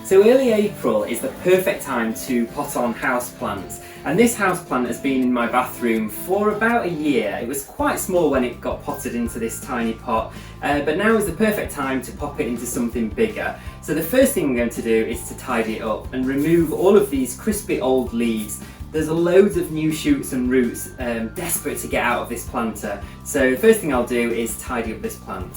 So early April is the perfect time to pot on houseplants, and this houseplant has been in my bathroom for about a year. It was quite small when it got potted into this tiny pot, but now is the perfect time to pop it into something bigger. So the first thing I'm going to do is to tidy it up and remove all of these crispy old leaves. There's loads of new shoots and roots desperate to get out of this planter. So the first thing I'll do is tidy up this plant.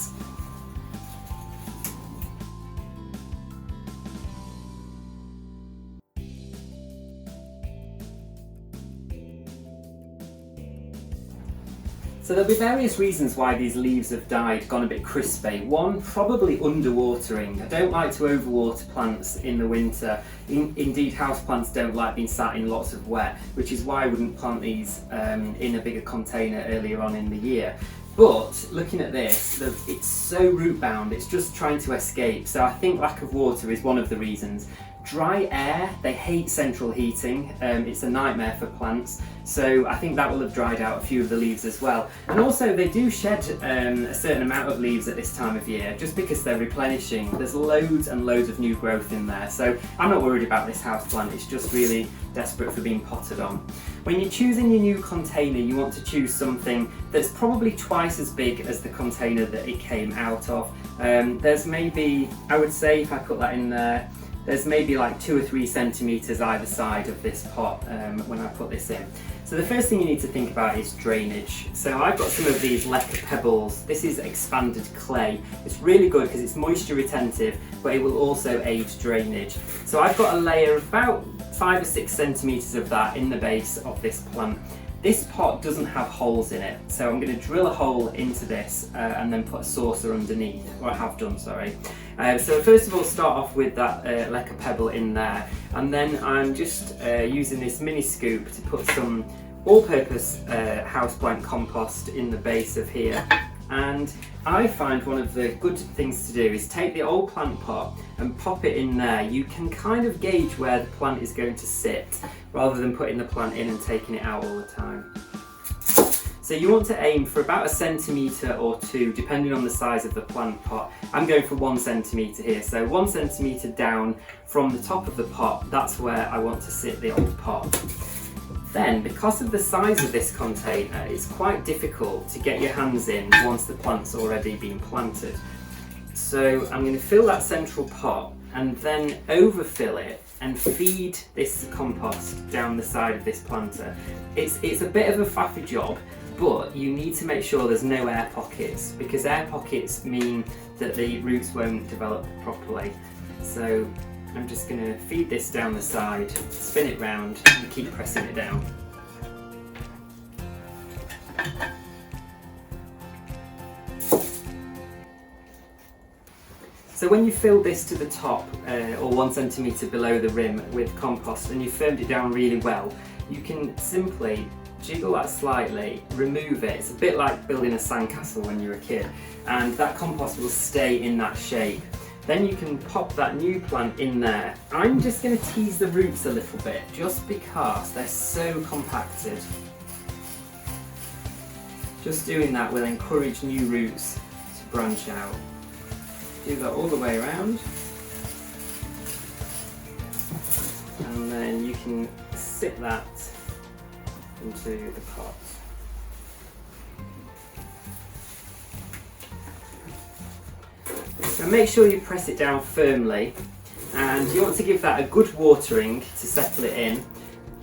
So there'll be various reasons why these leaves have died, gone a bit crispy. One, probably underwatering. I don't like to overwater plants in the winter. Indeed, houseplants don't like being sat in lots of wet, which is why I wouldn't plant these in a bigger container earlier on in the year. But looking at this, it's so root bound, it's just trying to escape. So I think lack of water is one of the reasons. Dry air, they hate central heating, it's a nightmare for plants, so I think that will have dried out a few of the leaves as well. And also they do shed a certain amount of leaves at this time of year, just because they're replenishing. There's loads and loads of new growth in there, so I'm not worried about this houseplant, it's just really desperate for being potted on. When you're choosing your new container, you want to choose something that's probably twice as big as the container that it came out of. There's maybe, I would say if I put that in there, there's maybe like 2 or 3 centimetres either side of this pot when I put this in. So the first thing you need to think about is drainage. So I've got some of these leca pebbles. This is expanded clay. It's really good because it's moisture retentive, but it will also aid drainage. So I've got a layer of about 5 or 6 centimetres of that in the base of this plant. This pot doesn't have holes in it, so I'm going to drill a hole into this and then put a saucer underneath, or I have done, sorry. So first of all, start off with that leca pebble in there, and then I'm just using this mini scoop to put some all-purpose houseplant compost in the base of here. And I find one of the good things to do is take the old plant pot and pop it in there. You can kind of gauge where the plant is going to sit rather than putting the plant in and taking it out all the time. So you want to aim for about 1 centimetre or 2 depending on the size of the plant pot. I'm going for 1 centimetre here, so 1 centimetre down from the top of the pot, that's where I want to sit the old pot. Then, because of the size of this container, it's quite difficult to get your hands in once the plant's already been planted. So I'm going to fill that central pot and then overfill it and feed this compost down the side of this planter. It's a bit of a faffy job, but you need to make sure there's no air pockets, because air pockets mean that the roots won't develop properly. So I'm just going to feed this down the side, spin it round and keep pressing it down. So when you fill this to the top, or 1 centimetre below the rim with compost, and you've firmed it down really well, you can simply jiggle that slightly, remove it. It's a bit like building a sandcastle when you're a kid, and that compost will stay in that shape. Then you can pop that new plant in there. I'm just going to tease the roots a little bit, just because they're so compacted. Just doing that will encourage new roots to branch out. Do that all the way around. And then you can sit that into the pot. And make sure you press it down firmly, and you want to give that a good watering to settle it in.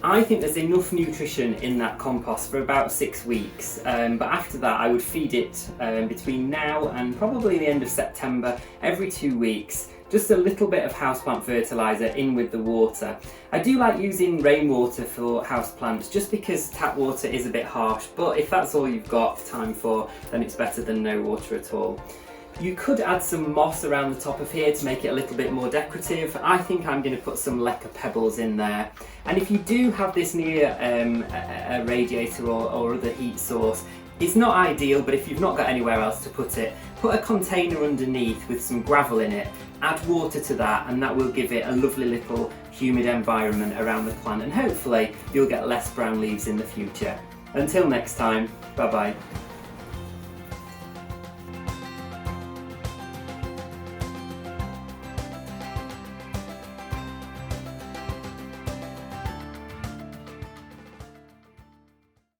I think there's enough nutrition in that compost for about 6 weeks, but after that I would feed it between now and probably the end of September every 2 weeks. Just a little bit of houseplant fertiliser in with the water. I do like using rainwater for houseplants just because tap water is a bit harsh, but if that's all you've got time for, then it's better than no water at all. You could add some moss around the top of here to make it a little bit more decorative. I think I'm going to put some leca pebbles in there. And if you do have this near a radiator or other heat source, it's not ideal, but if you've not got anywhere else to put a container underneath with some gravel in it, add water to that, and that will give it a lovely little humid environment around the plant, and hopefully you'll get less brown leaves in the future. Until next time, bye bye.